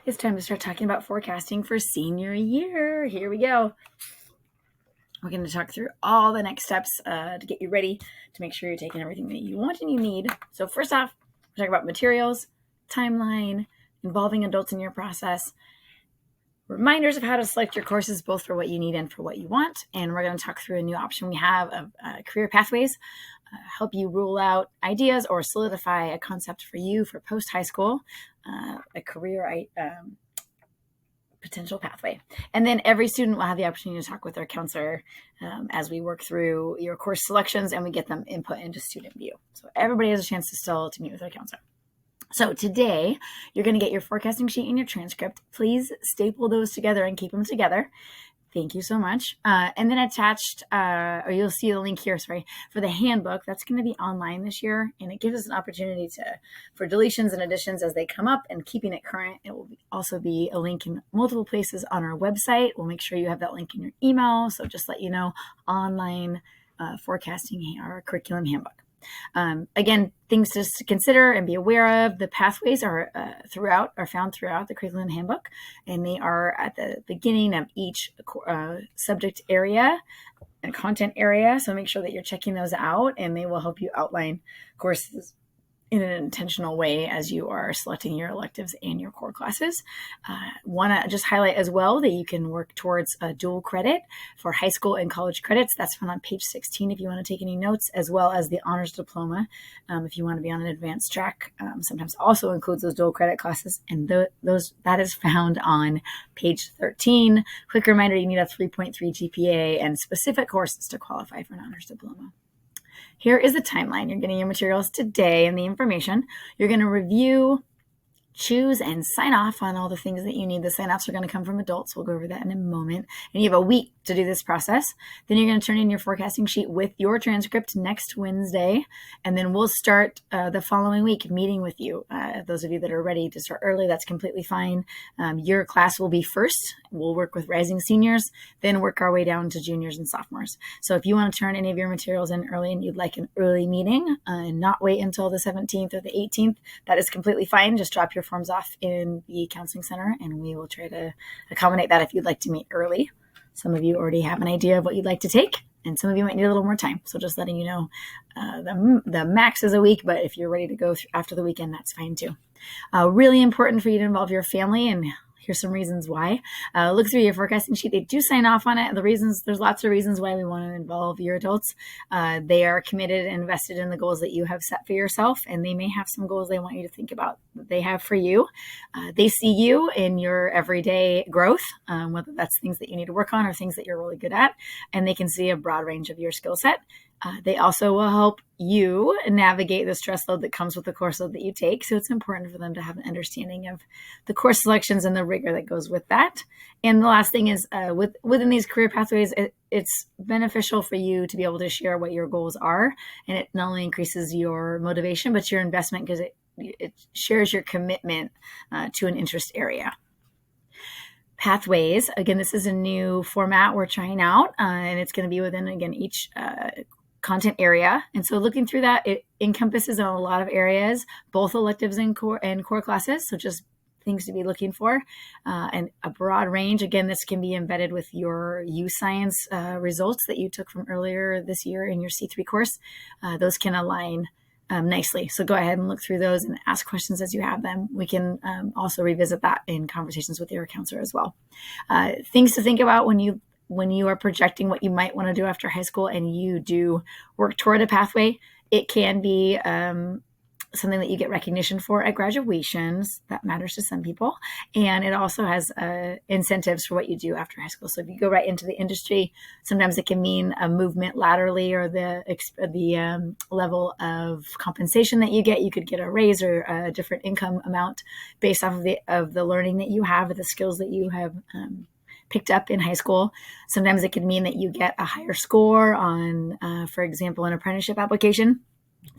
It's time to start talking about forecasting for senior year. Here we go. We're going to talk through all the next steps to get you ready to make sure you're taking everything that you want and you need. So first off, we're talking about materials, timeline, involving adults in your process, reminders of how to select your courses, both for what you need and for what you want. And we're going to talk through a new option we have of career pathways, help you rule out ideas or solidify a concept for you for post-high school, a career potential pathway. And then every student will have the opportunity to talk with their counselor as we work through your course selections and we get them input into student view. So everybody has a chance to meet with their counselor. So today, you're going to get your forecasting sheet and your transcript. Please staple those together and keep them together. Thank you so much. And then attached, or you'll see the link here, for the handbook. That's going to be online this year, and it gives us an opportunity for deletions and additions as they come up and keeping it current. It will also be a link in multiple places on our website. We'll make sure you have that link in your email. So just let you know, online forecasting, our curriculum handbook. Again, things to consider and be aware of. The pathways are found throughout the curriculum handbook, and they are at the beginning of each subject area and content area. So make sure that you're checking those out, and they will help you outline courses in an intentional way as you are selecting your electives and your core classes. Want to just highlight as well that you can work towards a dual credit for high school and college credits. That's found on page 16 if you want to take any notes, as well as the honors diploma if you want to be on an advanced track. Sometimes also includes those dual credit classes, and that is found on page 13. Quick reminder, you need a 3.3 GPA and specific courses to qualify for an honors diploma. Here is the timeline. You're getting your materials today and the information. You're going to review, choose, and sign off on all the things that you need. The sign-offs are going to come from adults. We'll go over that in a moment. And you have a week to do this process. Then you're going to turn in your forecasting sheet with your transcript next Wednesday. And then we'll start the following week meeting with you. Those of you that are ready to start early, that's completely fine. Your class will be first. We'll work with rising seniors, then work our way down to juniors and sophomores. So if you want to turn any of your materials in early and you'd like an early meeting and not wait until the 17th or the 18th, that is completely fine. Just drop your forms off in the counseling center and we will try to accommodate that if you'd like to meet early. Some of you already have an idea of what you'd like to take, and some of you might need a little more time. So just letting you know, the max is a week, but if you're ready to go after the weekend, that's fine too. Really important for you to involve your family, and here's some reasons why. Look through your forecasting sheet. They do sign off on it. There's lots of reasons why we want to involve your adults. They are committed and invested in the goals that you have set for yourself, and they may have some goals they want you to think about that they have for you. They see you in your everyday growth, whether that's things that you need to work on or things that you're really good at, and they can see a broad range of your skill set. They also will help you navigate the stress load that comes with the course load that you take. So it's important for them to have an understanding of the course selections and the rigor that goes with that. And the last thing is within these career pathways, it's beneficial for you to be able to share what your goals are. And it not only increases your motivation, but your investment because it shares your commitment to an interest area. Pathways, again, this is a new format we're trying out, and it's going to be within, again, each content area. And so looking through that, it encompasses a lot of areas, both electives and core classes. So just things to be looking for and a broad range. Again, this can be embedded with your U Science results that you took from earlier this year in your C3 course. Those can align nicely. So go ahead and look through those and ask questions as you have them. We can also revisit that in conversations with your counselor as well. Things to think about when you are projecting what you might want to do after high school and you do work toward a pathway. It can be something that you get recognition for at graduations. That matters to some people. And it also has incentives for what you do after high school. So if you go right into the industry, sometimes it can mean a movement laterally or the level of compensation that you get. You could get a raise or a different income amount based off of the learning that you have or the skills that you have picked up in high school. Sometimes it could mean that you get a higher score on, for example, an apprenticeship application.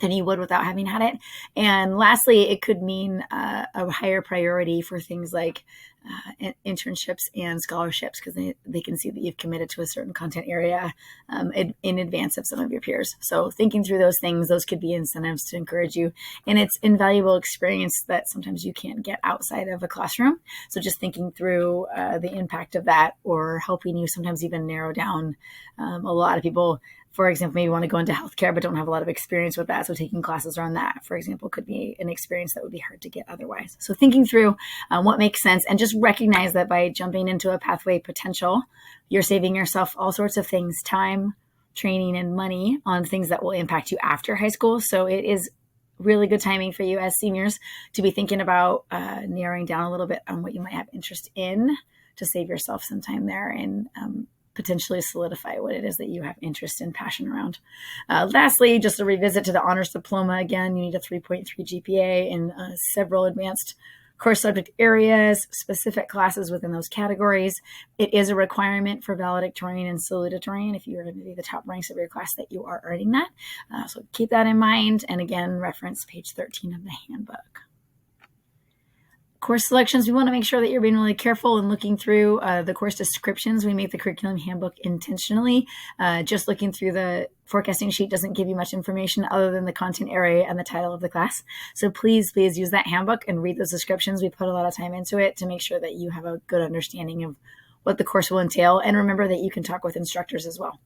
than you would without having had it. And lastly, it could mean a higher priority for things like internships and scholarships, because they can see that you've committed to a certain content area in advance of some of your peers. So thinking through those things, those could be incentives to encourage you. And it's invaluable experience that sometimes you can't get outside of a classroom. So just thinking through the impact of that, or helping you sometimes even narrow down. A lot of people, for example, maybe want to go into healthcare but don't have a lot of experience with that. So taking classes around that, for example, could be an experience that would be hard to get otherwise. So thinking through what makes sense, and just recognize that by jumping into a pathway potential, you're saving yourself all sorts of things, time, training, and money on things that will impact you after high school. So it is really good timing for you as seniors to be thinking about narrowing down a little bit on what you might have interest in, to save yourself some time there and potentially solidify what it is that you have interest and passion around. Lastly, just a revisit to the honors diploma. Again, you need a 3.3 GPA in several advanced course subject areas, specific classes within those categories. It is a requirement for valedictorian and salutatorian if you're going to be the top ranks of your class, that you are earning that. So keep that in mind. And again, reference page 13 of the handbook. Course selections, we want to make sure that you're being really careful and looking through the course descriptions. We make the curriculum handbook intentionally. Just looking through the forecasting sheet doesn't give you much information other than the content area and the title of the class. So please use that handbook and read those descriptions. We put a lot of time into it to make sure that you have a good understanding of what the course will entail. And remember that you can talk with instructors as well.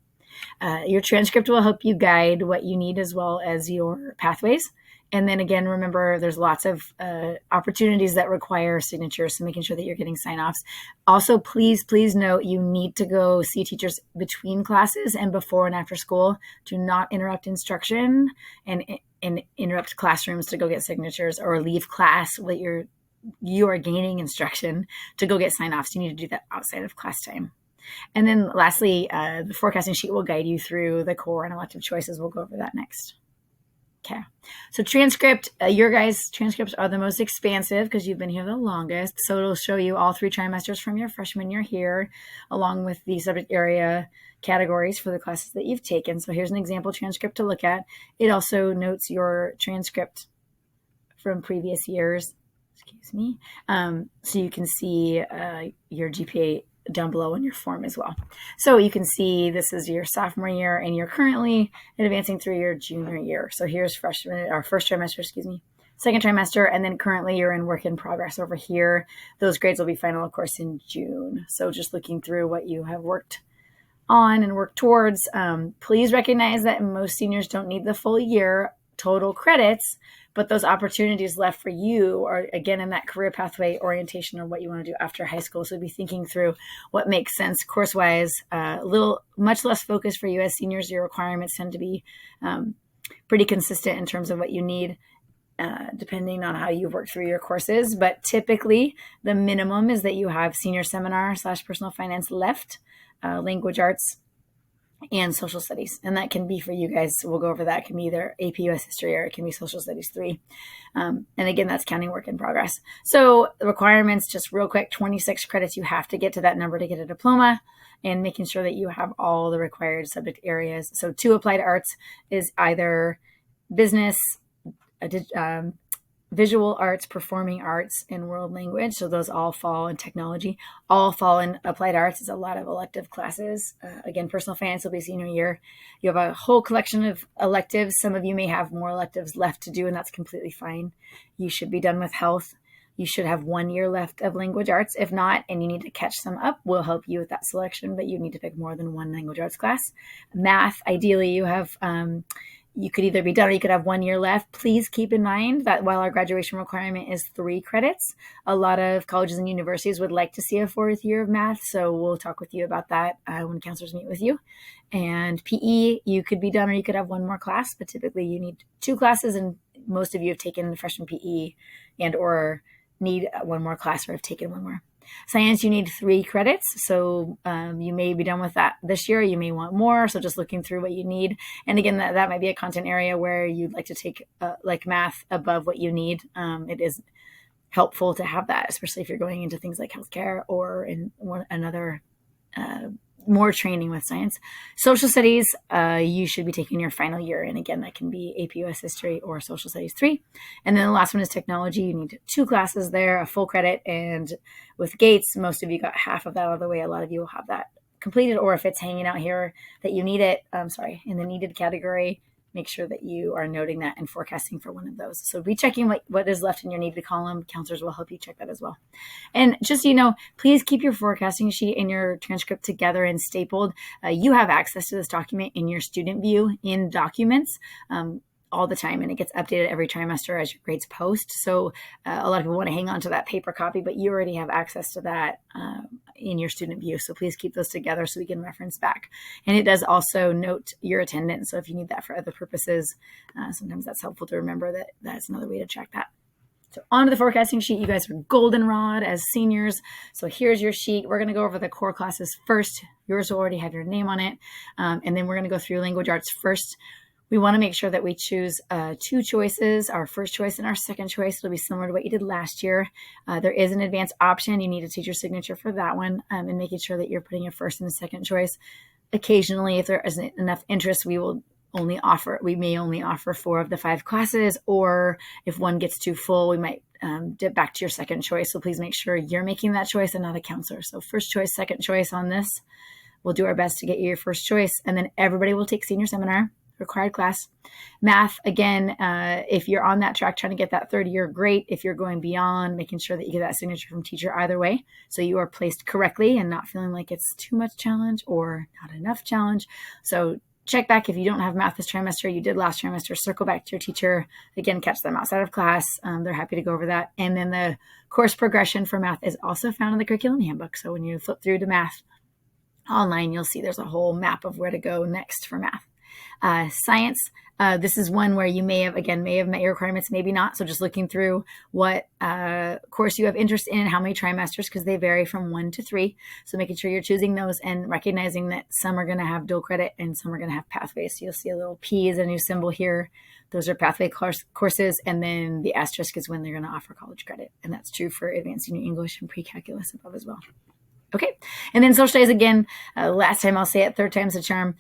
Your transcript will help you guide what you need as well as your pathways. And then again, remember, there's lots of opportunities that require signatures, so making sure that you're getting sign-offs. Also, please note, you need to go see teachers between classes and before and after school. Do not interrupt instruction and interrupt classrooms to go get signatures, or leave class while you are gaining instruction to go get sign-offs. You need to do that outside of class time. And then lastly, the forecasting sheet will guide you through the core and elective choices. We'll go over that next. Okay, so transcript, your guys' transcripts are the most expansive because you've been here the longest. So it'll show you all 3 trimesters from your freshman year here, along with the subject area categories for the classes that you've taken. So here's an example transcript to look at. It also notes your transcript from previous years. Excuse me. So you can see your GPA down below in your form as well. So you can see this is your sophomore year, and you're currently advancing through your junior year. So here's freshman, or first trimester, second trimester, and then currently you're in work in progress over here. Those grades will be final, of course, in June. So just looking through what you have worked on and worked towards. Please recognize that most seniors don't need the full year total credits, but those opportunities left for you are, again, in that career pathway orientation, or what you want to do after high school. So be thinking through what makes sense course-wise. Much less focus for you as seniors. Your requirements tend to be pretty consistent in terms of what you need, depending on how you've worked through your courses. But typically, the minimum is that you have senior seminar / personal finance left, language arts, and social studies. And that can be for you guys. So we'll go over that. It can be either AP US History, or it can be Social Studies 3. And again, that's counting work in progress. So the requirements, just real quick, 26 credits. You have to get to that number to get a diploma, and making sure that you have all the required subject areas. So 2 applied arts is either business, visual arts, performing arts, and world language. So those all fall in technology, all fall in applied arts. It's a lot of elective classes. Again, personal finance will be senior year. You have a whole collection of electives. Some of you may have more electives left to do, and that's completely fine. You should be done with health. You should have 1 year left of language arts. If not, and you need to catch some up, we'll help you with that selection, but you need to pick more than 1 language arts class. Math, ideally you have, you could either be done or you could have 1 year left. Please keep in mind that while our graduation requirement is 3 credits, a lot of colleges and universities would like to see a 4th year of math. So we'll talk with you about that when counselors meet with you. And PE, you could be done or you could have 1 more class, but typically you need 2 classes, and most of you have taken freshman PE and or need 1 more class or have taken 1 more. Science, you need 3 credits. So you may be done with that this year. You may want more. So just looking through what you need. And again, that might be a content area where you'd like to take like math above what you need. It is helpful to have that, especially if you're going into things like healthcare or in another more training with science. Social studies, you should be taking your final year. And again, that can be AP US History or Social Studies 3. And then the last one is technology. You need 2 classes there, a full credit. And with GATES, most of you got half of that out of the way. A lot of you will have that completed, or if it's hanging out here that you need it, in the needed category, make sure that you are noting that and forecasting for one of those. So be checking what is left in your needed column. Counselors will help you check that as well. And just so you know, please keep your forecasting sheet and your transcript together and stapled. You have access to this document in your student view in documents all the time, and it gets updated every trimester as your grades post. So a lot of people want to hang on to that paper copy, but you already have access to that in your student view. So please keep those together so we can reference back. And it does also note your attendance. So if you need that for other purposes, sometimes that's helpful to remember that that's another way to track that. So onto the forecasting sheet. You guys are goldenrod as seniors. So here's your sheet. We're going to go over the core classes first. Yours will already have your name on it. And then we're going to go through language arts first. We want to make sure that we choose 2 choices, our first choice and our second choice. It'll be similar to what you did last year. There is an advanced option. You need a teacher signature for that one, and making sure that you're putting your first and second choice. Occasionally, if there isn't enough interest, we may only offer 4 of the 5 classes, or if one gets too full, we might dip back to your second choice. So please make sure you're making that choice and not a counselor. So first choice, second choice on this. We'll do our best to get you your first choice, and then everybody will take senior seminar. Required class. Math, again, if you're on that track trying to get that third year, great. If you're going beyond, making sure that you get that signature from teacher either way, so you are placed correctly and not feeling like it's too much challenge or not enough challenge. So check back if you don't have math this trimester, you did last trimester, circle back to your teacher. Again, catch them outside of class. They're happy to go over that. And then the course progression for math is also found in the curriculum handbook. So when you flip through to math online, you'll see there's a whole map of where to go next for math. Science, this is one where you may have met your requirements, maybe not. So just looking through what course you have interest in, how many trimesters, because they vary from 1 to 3. So making sure you're choosing those and recognizing that some are going to have dual credit and some are going to have pathways. So you'll see a little P as a new symbol here. Those are pathway courses. And then the asterisk is when they're going to offer college credit. And that's true for advanced senior English and pre-calculus above as well. Okay. And then social studies, again, last time I'll say it, third time's a charm.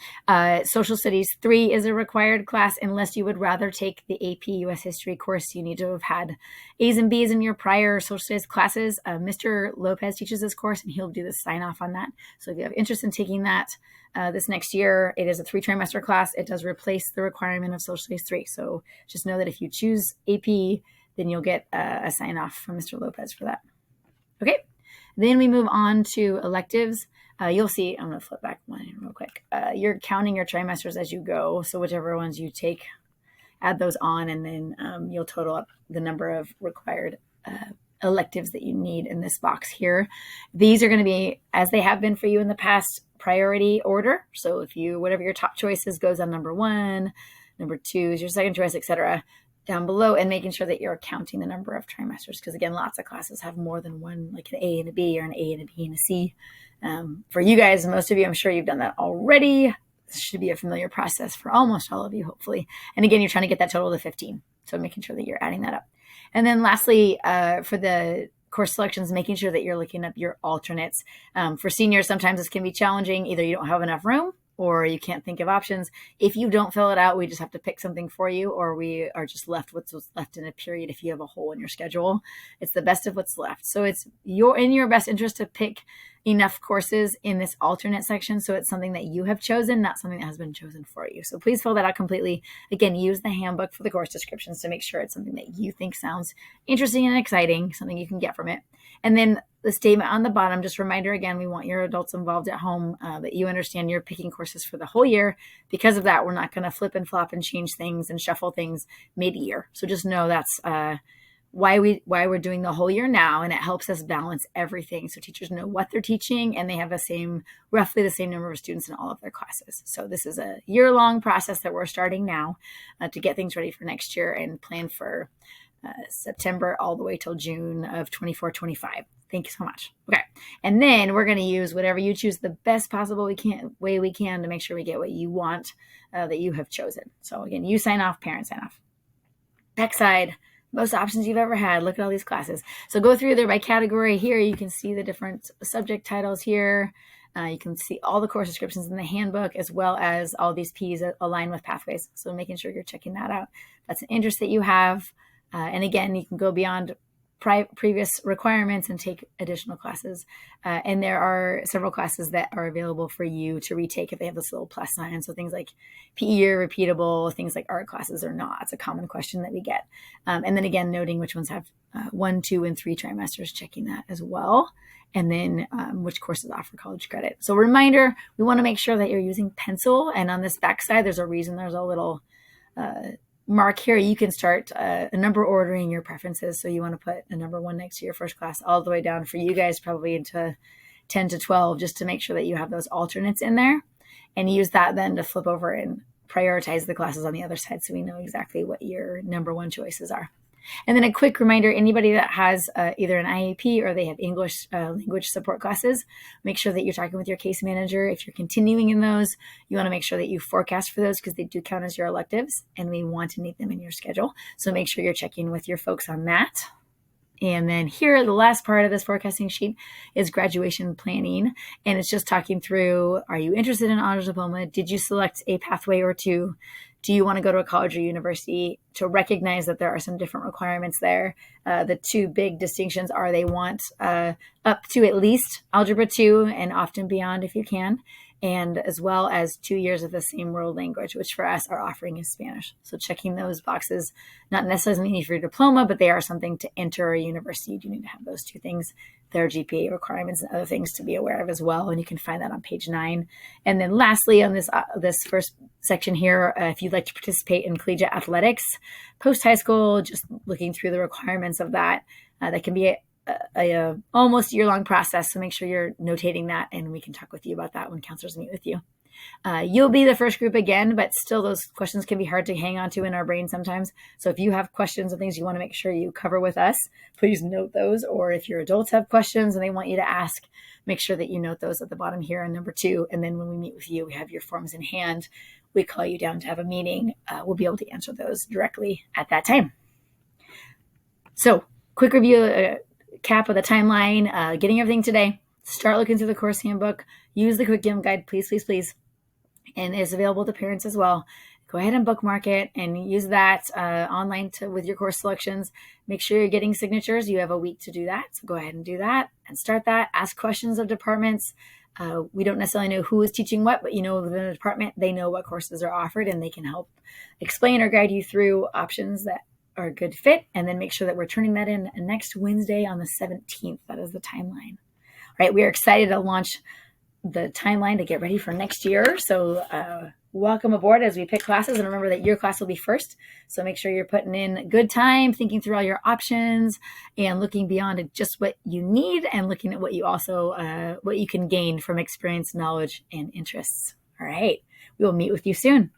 Social studies 3 is a required class unless you would rather take the AP US History course. You need to have had A's and B's in your prior social studies classes. Mr. Lopez teaches this course and he'll do the sign off on that. So if you have interest in taking that this next year, it is a 3-trimester class. It does replace the requirement of social studies 3. So just know that if you choose AP, then you'll get a sign off from Mr. Lopez for that. Okay. Then we move on to electives. You'll see, I'm going to flip back one real quick. You're counting your trimesters as you go. So whichever ones you take, add those on, and then you'll total up the number of required electives that you need in this box here. These are going to be, as they have been for you in the past, priority order. So if whatever your top choice is goes on number 1, number 2 is your second choice, etc. down below, and making sure that you're counting the number of trimesters. Because again, lots of classes have more than one, like an A and a B or an A and a B and a C. For you guys, most of you, I'm sure you've done that already. This should be a familiar process for almost all of you, hopefully. And again, you're trying to get that total to 15. So making sure that you're adding that up. And then lastly, for the course selections, making sure that you're looking up your alternates. For seniors, sometimes this can be challenging. Either you don't have enough room or you can't think of options. If you don't fill it out, we just have to pick something for you, or we are just left with what's left in a period if you have a hole in your schedule. It's the best of what's left. So it's in your best interest to pick enough courses in this alternate section so it's something that you have chosen, not something that has been chosen for you. So please fill that out completely. Again, use the handbook for the course descriptions to make sure it's something that you think sounds interesting and exciting, something you can get from it. And then the statement on the bottom, just reminder again, we want your adults involved at home, that you understand you're picking courses for the whole year. Because of that, we're not going to flip and flop and change things and shuffle things mid-year. So just know that's why we're doing the whole year now, and it helps us balance everything so teachers know what they're teaching and they have roughly the same number of students in all of their classes. So this is a year-long process that we're starting now to get things ready for next year and plan for September all the way till June of 24-25. Thank you so much. Okay. And then we're going to use whatever you choose the best possible way we can to make sure we get what you want that you have chosen. So again, you sign off, parents sign off. Backside, most options you've ever had. Look at all these classes. So go through there by category. Here you can see the different subject titles here. You can see all the course descriptions in the handbook, as well as all these P's align with pathways. So making sure you're checking that out. That's an interest that you have. And again, you can go beyond previous requirements and take additional classes. And there are several classes that are available for you to retake if they have this little plus sign. So things like PE are repeatable, things like art classes are not. It's a common question that we get. And then again, noting which ones have 1, 2, and 3 trimesters, checking that as well. And then which courses offer college credit. So reminder, we want to make sure that you're using pencil. And on this backside, there's a reason there's a little mark here. You can start a number ordering your preferences. So you want to put a number 1 next to your first class all the way down for you guys, probably into 10 to 12, just to make sure that you have those alternates in there, and use that then to flip over and prioritize the classes on the other side so we know exactly what your number 1 choices are. And then a quick reminder, anybody that has either an IEP or they have English language support classes, make sure that you're talking with your case manager. If you're continuing in those, you want to make sure that you forecast for those because they do count as your electives and we want to need them in your schedule. So make sure you're checking with your folks on that. And then here, the last part of this forecasting sheet is graduation planning. And it's just talking through, are you interested in honors diploma? Did you select a pathway or 2? Do you want to go to a college or university? To recognize that there are some different requirements there. The 2 big distinctions are they want up to at least Algebra 2 and often beyond if you can, and as well as 2 years of the same world language, which for us our offering is Spanish. So checking those boxes, not necessarily needed for your diploma, but they are something to enter a university. You do need to have those 2 things. There are GPA requirements and other things to be aware of as well, and you can find that on page 9. And then lastly, on this first section here, if you'd like to participate in collegiate athletics, post-high school, just looking through the requirements of that, that can be a almost year-long process. So make sure you're notating that, and we can talk with you about that when counselors meet with you. You'll be the first group again, but still those questions can be hard to hang on to in our brain sometimes. So if you have questions and things you want to make sure you cover with us, please note those. Or if your adults have questions and they want you to ask, make sure that you note those at the bottom here on number 2. And then when we meet with you, we have your forms in hand. We call you down to have a meeting. We'll be able to answer those directly at that time. So quick review, cap of the timeline, getting everything today. Start looking through the course handbook. Use the curriculum guide, please, please, please. And it's available to parents as well. Go ahead and bookmark it and use that online with your course selections. Make sure you're getting signatures. You have a week to do that. So go ahead and do that and start that. Ask questions of departments. We don't necessarily know who is teaching what, but within the department, they know what courses are offered and they can help explain or guide you through options that are a good fit. And then make sure that we're turning that in next Wednesday on the 17th. That is the timeline. All right, we are excited to launch the timeline to get ready for next year. So welcome aboard as we pick classes, and remember that your class will be first. So make sure you're putting in good time, thinking through all your options and looking beyond just what you need and looking at what you also, what you can gain from experience, knowledge, and interests. All right, we will meet with you soon.